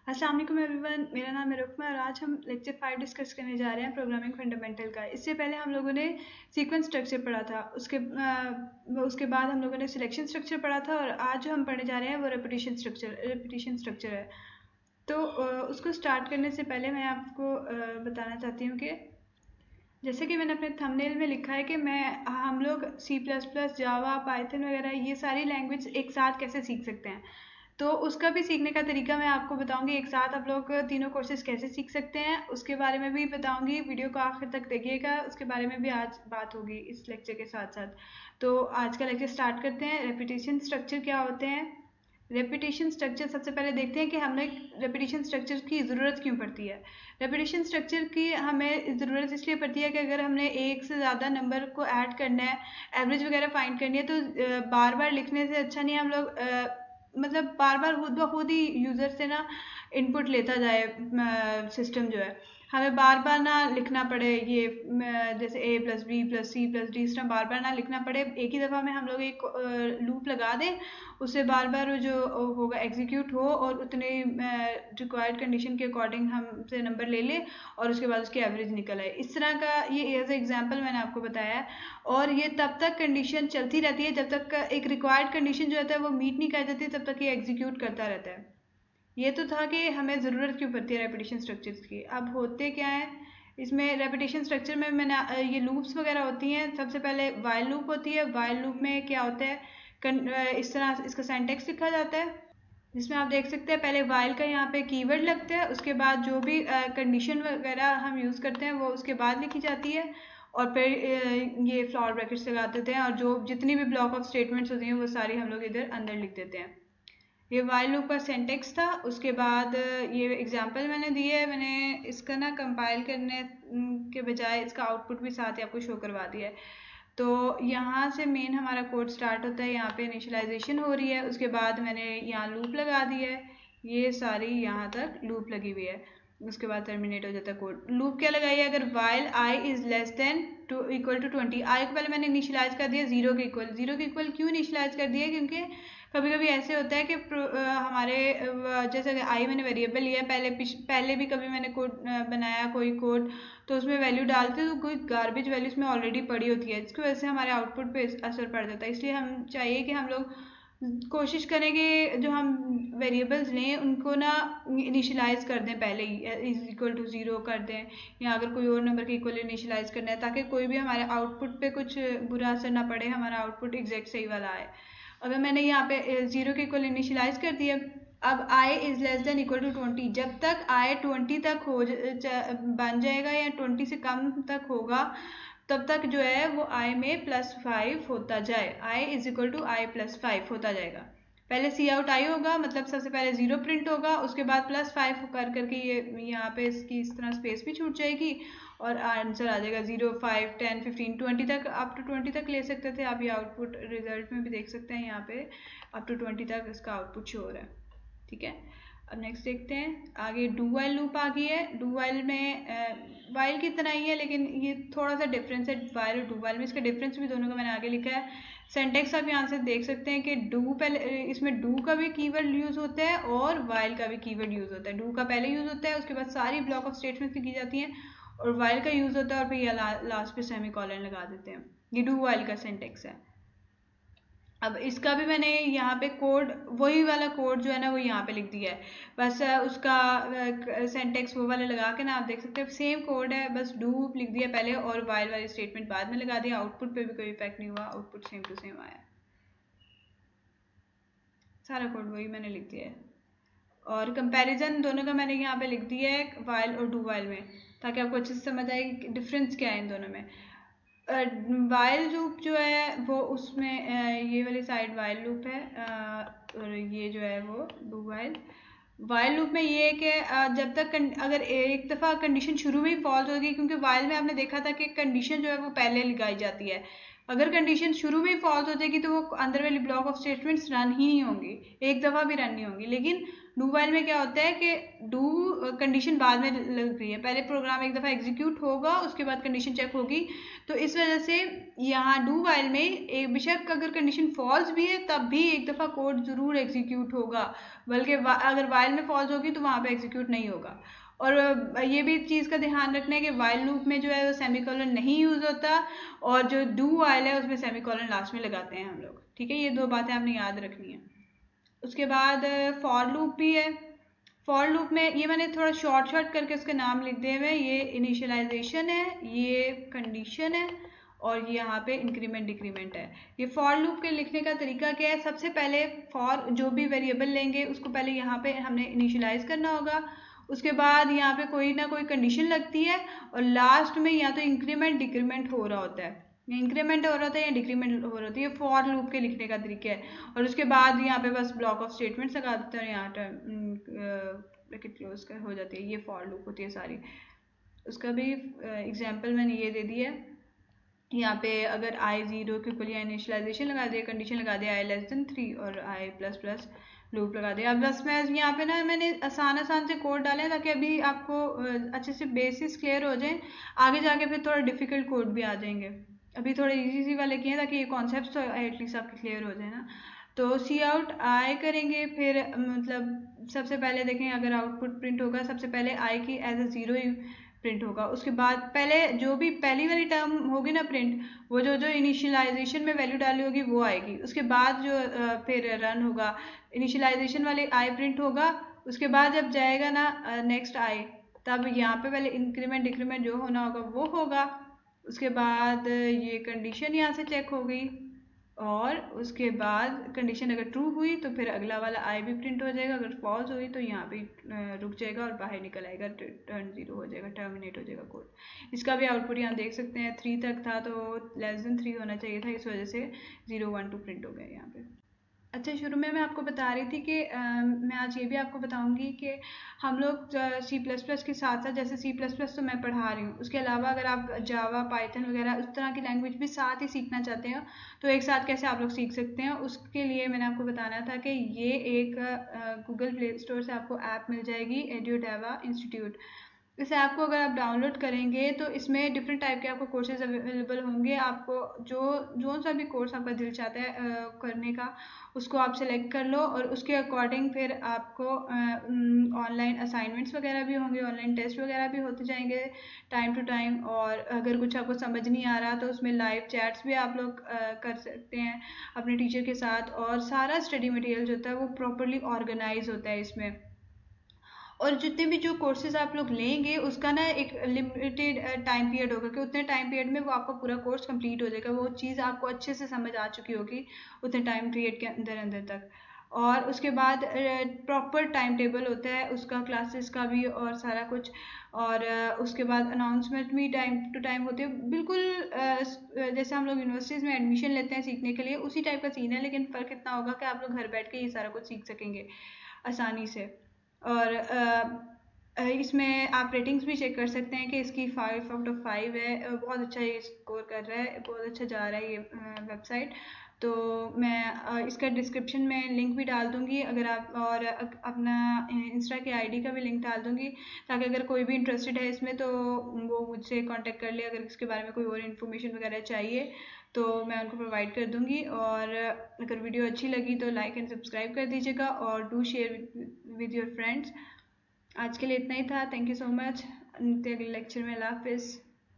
अस्सलाम वालेकुम एवरीवन, मेरा नाम है रुकमा और आज हम लेक्चर 5 डिस्कस करने जा रहे हैं प्रोग्रामिंग फंडामेंटल का। इससे पहले हम लोगों ने सीक्वेंस स्ट्रक्चर पढ़ा था, उसके बाद हम लोगों ने सिलेक्शन स्ट्रक्चर पढ़ा था और आज जो हम पढ़ने जा रहे हैं वो रेपिटेशन स्ट्रक्चर है। तो उसको स्टार्ट करने से पहले मैं आपको बताना चाहती हूँ कि जैसे कि मैंने अपने थंबनेल में लिखा है कि हम लोग C++, जावा, पाइथन वगैरह ये सारी लैंग्वेज एक साथ कैसे सीख सकते हैं। तो उसका भी सीखने का तरीका मैं आपको बताऊंगी, एक साथ आप लोग तीनों कोर्सेज कैसे सीख सकते हैं उसके बारे में भी बताऊंगी। वीडियो को आखिर तक देखिएगा, उसके बारे में भी आज बात होगी इस लेक्चर के साथ साथ। तो आज का लेक्चर स्टार्ट करते हैं। रेपिटेशन स्ट्रक्चर क्या होते हैं। रेपिटेशन स्ट्रक्चर सबसे पहले देखते हैं कि हमें रेपिटेशन स्ट्रक्चर की ज़रूरत क्यों पड़ती है। रेपिटेशन स्ट्रक्चर की हमें ज़रूरत इसलिए पड़ती है कि अगर हमने एक से ज़्यादा नंबर को ऐड करना है, एवरेज वगैरह फाइंड करनी है, तो बार बार लिखने से अच्छा नहीं हम लोग मतलब बार बार खुद ब खुद ही यूज़र से ना इनपुट लेता जाए सिस्टम जो है, हमें बार बार ना लिखना पड़े ये जैसे A+B+C+D इस तरह बार बार ना लिखना पड़े। एक ही दफ़ा में हम लोग एक लूप लगा दें, उससे बार बार जो होगा एग्जीक्यूट हो और उतने रिक्वायर्ड कंडीशन के अकॉर्डिंग हमसे नंबर ले ले और उसके बाद उसकी एवरेज निकल आए। इस तरह का ये एज एग्जांपल मैंने आपको बताया है। और ये तब तक कंडीशन चलती रहती है जब तक एक रिक्वायर्ड कंडीशन जो होता है वो मीट नहीं कर जाती, तब तक ये एग्जीक्यूट करता रहता है। ये तो था कि हमें ज़रूरत क्यों पड़ती है रेपिटेशन स्ट्रक्चर्स की। अब होते क्या है इसमें रेपिटेशन स्ट्रक्चर में, मैंने ये लूप्स वगैरह होती हैं। सबसे पहले वाइल लूप होती है। वाइल लूप में क्या होता है, इस तरह इसका सिंटैक्स लिखा जाता है जिसमें आप देख सकते हैं पहले वाइल का यहाँ पे कीवर्ड लगता है, उसके बाद जो भी कंडीशन वगैरह हम यूज़ करते हैं वो उसके बाद लिखी जाती है और फिर ये फ्लावर ब्रैकेट्स लगा देते हैं और जो जितनी भी ब्लॉक ऑफ स्टेटमेंट्स होती हैं वो सारी हम लोग इधर अंदर लिख देते हैं। ये वाइल लूप का सिंटैक्स था। उसके बाद ये एग्जांपल मैंने दिए है, मैंने इसका ना कंपाइल करने के बजाय इसका आउटपुट भी साथ ही आपको शो करवा दिया है। तो यहाँ से मेन हमारा कोड स्टार्ट होता है, यहाँ पे इनिशियलाइजेशन हो रही है, उसके बाद मैंने यहाँ लूप लगा दिया है, ये सारी यहाँ तक लूप लगी हुई है, उसके बाद टर्मिनेट हो जाता है कोड। लूप क्या लगाई है, अगर while i is less than equal to 20, i को पहले मैंने इनिशियलाइज कर दिया जीरो के इक्वल क्यों इनिशियलाइज कर दिया, क्योंकि कभी कभी ऐसे होता है कि हमारे जैसे आई मैंने वेरिएबल लिया पहले भी कभी मैंने कोड बनाया कोई कोड, तो उसमें वैल्यू डालते तो कोई गार्बेज वैल्यू उसमें ऑलरेडी पड़ी होती है, जिसकी वजह से हमारे आउटपुट पे असर पड़ जाता है। इसलिए हम चाहिए कि हम लोग कोशिश करें कि जो हम वेरिएबल्स लें उनको ना इनिशियलाइज कर दें, पहले ही इज इक्वल टू 0 कर दें, या अगर कोई और नंबर के इक्वल इनिशियलाइज करना है ताकि कोई भी हमारे आउटपुट पे कुछ बुरा असर ना पड़े, हमारा आउटपुट एग्जैक्ट सही वाला आए। अगर मैंने यहाँ पे 0 के इक्वल इनिशियलाइज कर दिया, अब i is less than equal to 20, जब तक i 20 तक बन जाएगा या 20 से कम तक होगा तब तक जो है वो i में +5 होता जाए, i is equal to i +5 होता जाएगा। पहले सी आउट आई होगा, मतलब सबसे पहले 0 प्रिंट होगा, उसके बाद +5 कर करके ये यहाँ पे इसकी इस तरह स्पेस भी छूट जाएगी और आंसर आ जाएगा 0, 5, 10, 15, 20 तक, अप टू 20 तक ले सकते थे आप। ये आउटपुट रिजल्ट में भी देख सकते हैं, यहाँ पे अप टू 20 तक इसका आउटपुट शो हो रहा है। ठीक है, अब नेक्स्ट देखते हैं आगे। डू वाइल लूप आ गई है। डू वाइल में वाइल की तरह ही है लेकिन ये थोड़ा सा डिफरेंस है वाइल और डू वाइल में, इसका डिफरेंस भी दोनों का मैंने आगे लिखा है। सिंटैक्स आप यहाँ से देख सकते हैं कि डू पहले, इसमें डू का भी कीवर्ड यूज होता है और वाइल का भी कीवर्ड यूज होता है। डू का पहले यूज होता है, उसके बाद सारी ब्लॉक ऑफ स्टेटमेंट्स की जाती हैं, और वाइल का यूज होता है और फिर ये लास्ट पे सेमीकोलन लगा देते हैं। ये डू वाइल का सिंटैक्स है। अब इसका भी मैंने यहाँ पे कोड, वही वाला कोड जो है ना वो यहाँ पे लिख दिया है, बस उसका सिंटैक्स वो वाला लगा के ना आप देख सकते हैं सेम कोड है, बस डू लिख दिया पहले और वाइल वाली स्टेटमेंट बाद में लगा दिया। आउटपुट पे भी कोई इफेक्ट नहीं हुआ, आउटपुट सेम टू सेम आया, सारा कोड वही मैंने लिख दिया है। और कंपैरिजन दोनों का मैंने यहाँ पे लिख दिया है वाइल और डू वाइल में, ताकि आपको अच्छे से समझ आए डिफरेंस क्या है इन दोनों में। वाइल लूप जो है वो उसमें ये वाली साइड वाइल लूप है और ये जो है वो डू वाइल। वाइल लूप में ये है कि जब तक अगर एक दफ़ा कंडीशन शुरू में ही फॉल्स होगी, क्योंकि वाइल में आपने देखा था कि कंडीशन जो है वो पहले लगाई जाती है, अगर कंडीशन शुरू में ही फॉल्स हो जाएगी तो वो अंदर वाली ब्लॉक ऑफ स्टेटमेंट्स रन ही नहीं होंगी, एक दफ़ा भी रन नहीं होंगी। लेकिन डू वाइल में क्या होता है कि डू कंडीशन बाद में लग रही है, पहले प्रोग्राम एक दफ़ा एग्जीक्यूट होगा, उसके बाद कंडीशन चेक होगी। तो इस वजह से यहाँ डू वाइल में एक बेशक अगर कंडीशन फॉल्स भी है तब भी एक दफ़ा कोड ज़रूर एग्जीक्यूट होगा, बल्कि अगर वाइल में फॉल्स होगी तो वहाँ पे एग्जीक्यूट नहीं होगा। और ये भी चीज़ का ध्यान रखना है कि वाइल लूप में जो है वो सेमीकोलन नहीं यूज़ होता, और जो डू वाइल है उसमें सेमीकोलन लास्ट में लगाते हैं हम लोग। ठीक है, ये दो बातें आपने याद रखनी है। उसके बाद फॉर लूप भी है। फॉर लूप में ये मैंने थोड़ा शॉर्ट करके उसके नाम लिख दिए हुए। ये इनिशियलाइजेशन है, ये कंडीशन है, और ये यहाँ पे इंक्रीमेंट डिक्रीमेंट है। ये फॉर लूप के लिखने का तरीका क्या है, सबसे पहले फॉर जो भी वेरिएबल लेंगे उसको पहले यहाँ पे हमने इनिशियलाइज करना होगा, उसके बाद यहाँ पे कोई ना कोई कंडीशन लगती है, और लास्ट में या तो इंक्रीमेंट डिक्रीमेंट हो रहा होता है, इंक्रीमेंट हो रहा था या डिक्रीमेंट हो रहा था। ये फॉर लूप के लिखने का तरीका है। और उसके बाद यहाँ पे बस ब्लॉक ऑफ स्टेटमेंट्स लगा देते हैं, यहाँ ब्रैकेट क्लोज कर हो जाती है। ये फॉर लूप होती है सारी। उसका भी एग्जांपल मैंने ये दे दिया है। यहाँ पे अगर आई 0 के इक्वल या इनिशियलाइजेशन लगा दिया, कंडीशन लगा दिया आई लेस देन 3 और आई प्लस प्लस लूप लगा दिया। अब बस मैं यहाँ पे ना मैंने आसान से कोड डाले हैं ताकि अभी आपको अच्छे से बेसिक्स क्लियर हो जाए, आगे जाके फिर थोड़ा डिफिकल्ट कोड भी आ जाएंगे। अभी थोड़े इजी वाले किए हैं ताकि ये कॉन्सेप्ट तो एटलीस्ट आपके क्लियर हो जाए ना। तो सी आउट आई करेंगे, फिर मतलब सबसे पहले देखें अगर आउटपुट प्रिंट होगा, सबसे पहले आई की एज अ 0 ही प्रिंट होगा। उसके बाद पहले जो भी पहली वाली टर्म होगी ना प्रिंट, वो जो इनिशियलाइजेशन में वैल्यू डाली होगी वो आएगी। उसके बाद जो फिर रन होगा, इनिशियलाइजेशन वाले आई प्रिंट होगा। उसके बाद जब जाएगा ना नेक्स्ट आई, तब यहाँ पे पहले इंक्रीमेंट डिक्रीमेंट जो होना होगा वो होगा। उसके बाद ये कंडीशन यहाँ से चेक हो गई, और उसके बाद कंडीशन अगर ट्रू हुई तो फिर अगला वाला आई भी प्रिंट हो जाएगा, अगर फॉल्स हुई तो यहाँ पे रुक जाएगा और बाहर निकल आएगा, टर्न 0 हो जाएगा, टर्मिनेट हो जाएगा कोड। इसका भी आउटपुट यहाँ देख सकते हैं, 3 तक था तो लेस देन 3 होना चाहिए था, इस वजह से 0 1 2 प्रिंट हो गया यहाँ पे। अच्छा, शुरू में मैं आपको बता रही थी कि मैं आज ये भी आपको बताऊंगी कि हम लोग सी प्लस प्लस के साथ साथ, जैसे सी प्लस प्लस तो मैं पढ़ा रही हूँ, उसके अलावा अगर आप जावा पाइथन वगैरह उस तरह की लैंग्वेज भी साथ ही सीखना चाहते हो तो एक साथ कैसे आप लोग सीख सकते हैं, उसके लिए मैंने आपको बताना था कि ये एक गूगल प्ले स्टोर से आपको ऐप मिल जाएगी, एड्यूडेवा इंस्टीट्यूट। इस ऐप को अगर आप डाउनलोड करेंगे तो इसमें डिफरेंट टाइप के आपको कोर्सेज अवेलेबल होंगे। आपको जो सा भी कोर्स आपका दिल चाहता है करने का, उसको आप सेलेक्ट कर लो, और उसके अकॉर्डिंग फिर आपको ऑनलाइन असाइनमेंट्स वगैरह भी होंगे, ऑनलाइन टेस्ट वगैरह भी होते जाएंगे टाइम टू टाइम। और अगर कुछ आपको समझ नहीं आ रहा तो उसमें लाइव चैट्स भी आप लोग कर सकते हैं अपने टीचर के साथ, और सारा स्टडी मटेरियल जो होता है वो प्रॉपरली ऑर्गेनाइज होता है इसमें। और जितने भी जो कोर्सेज आप लोग लेंगे उसका ना एक लिमिटेड टाइम पीरियड होगा कि उतने टाइम पीरियड में वो आपका पूरा कोर्स कंप्लीट हो जाएगा, वो चीज़ आपको अच्छे से समझ आ चुकी होगी उतने टाइम पीरियड के अंदर अंदर तक। और उसके बाद प्रॉपर टाइम टेबल होता है उसका, क्लासेस का भी और सारा कुछ। और उसके बाद अनाउंसमेंट भी टाइम टू टाइम होते हैं, बिल्कुल जैसे हम लोग यूनिवर्सिटीज़ में एडमिशन लेते हैं सीखने के लिए, उसी टाइप का सीन है। लेकिन फ़र्क इतना होगा कि आप लोग घर बैठ के ये सारा कुछ सीख सकेंगे आसानी से। और इसमें आप रेटिंग्स भी चेक कर सकते हैं कि इसकी 5 आउट ऑफ 5 है, बहुत अच्छा ये स्कोर कर रहा है, बहुत अच्छा जा रहा है ये वेबसाइट। तो मैं इसका डिस्क्रिप्शन में लिंक भी डाल दूँगी, अगर आप, और अपना इंस्टा की आईडी का भी लिंक डाल दूँगी, ताकि अगर कोई भी इंटरेस्टेड है इसमें तो वो मुझसे कांटेक्ट कर ले, अगर इसके बारे में कोई और इन्फॉर्मेशन वगैरह चाहिए तो मैं उनको प्रोवाइड कर दूँगी। और अगर वीडियो अच्छी लगी तो लाइक एंड सब्सक्राइब कर दीजिएगा, और do share with your friends. आज के लिए इतना ही था। Thank you so much. अगले लेक्चर में अल्लाह हाफिज़।